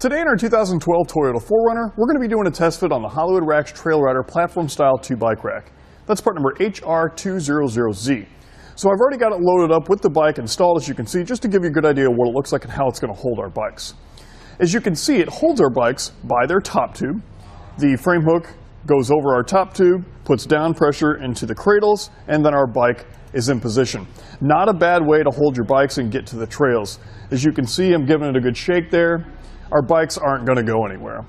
Today in our 2012 Toyota 4Runner, we're going to be doing a test fit on the Hollywood Racks Trail Rider Platform Style 2-Bike Rack. That's part number HR200Z. So I've already got it loaded up with the bike installed, as you can see, just to give you a good idea of what it looks like and how it's going to hold our bikes. As you can see, it holds our bikes by their top tube. The frame hook goes over our top tube, puts down pressure into the cradles, and then our bike is in position. Not a bad way to hold your bikes and get to the trails. As you can see, I'm giving it a good shake there. Our bikes aren't going to go anywhere.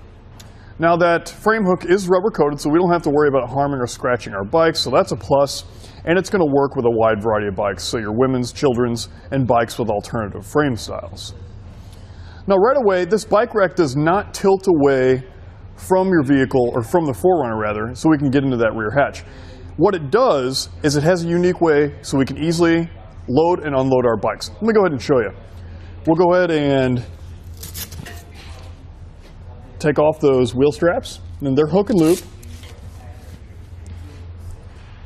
Now that frame hook is rubber coated, so we don't have to worry about harming or scratching our bikes, so that's a plus, and it's going to work with a wide variety of bikes, so your women's, children's, and bikes with alternative frame styles. Now right away, this bike rack does not tilt away from your vehicle, or from the 4Runner rather, so we can get into that rear hatch. What it does is it has a unique way so we can easily load and unload our bikes. Let me go ahead and show you. We'll go ahead and take off those wheel straps, and they're hook and loop.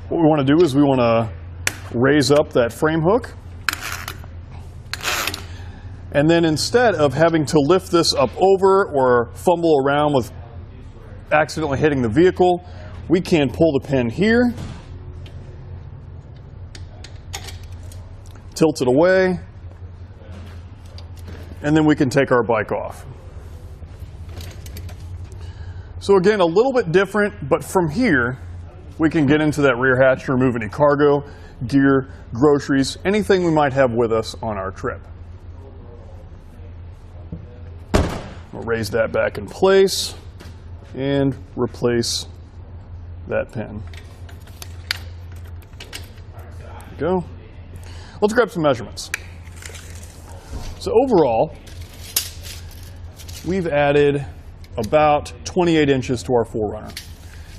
What we want to do is we want to raise up that frame hook, and then instead of having to lift this up over or fumble around with accidentally hitting the vehicle, we can pull the pin here, tilt it away, and then we can take our bike off. So again, a little bit different, but from here, we can get into that rear hatch to remove any cargo, gear, groceries, anything we might have with us on our trip. We'll raise that back in place and replace that pin. There we go. Let's grab some measurements. So overall, we've added about 28 inches to our 4Runner.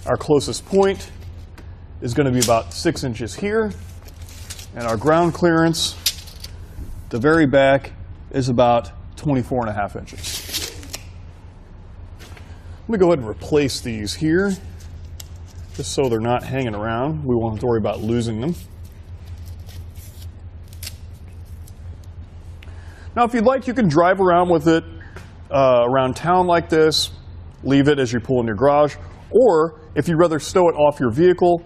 Our closest point is going to be about 6 inches here, and our ground clearance, the very back, is about 24.5 inches. Let me go ahead and replace these here, just so they're not hanging around. We won't have to worry about losing them. Now, if you'd like, you can drive around with it around town like this, leave it as you pull in your garage, or if you'd rather stow it off your vehicle,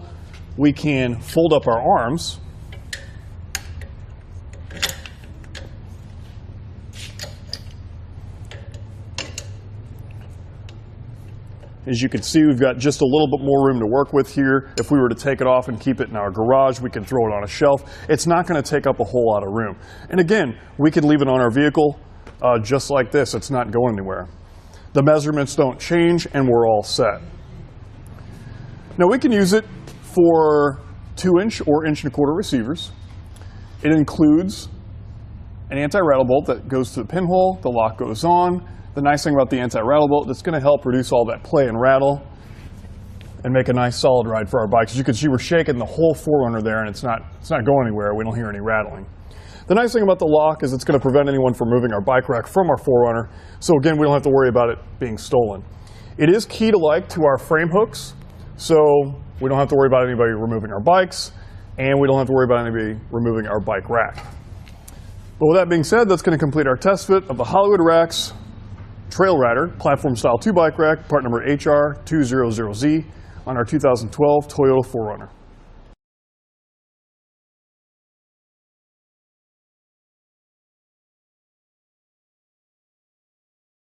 we can fold up our arms. As you can see, we've got just a little bit more room to work with here. If we were to take it off and keep it in our garage, we can throw it on a shelf. It's not going to take up a whole lot of room. And again, we can leave it on our vehicle just like this. It's not going anywhere. The measurements don't change, and we're all set. Now we can use it for 2-inch or 1.25-inch receivers. It includes an anti-rattle bolt that goes to the pinhole. The lock goes on. The nice thing about the anti-rattle bolt, it's going to help reduce all that play and rattle and make a nice solid ride for our bikes. As you can see, we're shaking the whole 4Runner there, and it's not going anywhere. We don't hear any rattling. The nice thing about the lock is it's going to prevent anyone from moving our bike rack from our 4Runner. So again, we don't have to worry about it being stolen. It is key-to-like to our frame hooks, so we don't have to worry about anybody removing our bikes, and we don't have to worry about anybody removing our bike rack. But with that being said, that's going to complete our test fit of the Hollywood Racks Trail Rider Platform Style 2-Bike Rack, part number HR200Z on our 2012 Toyota 4Runner.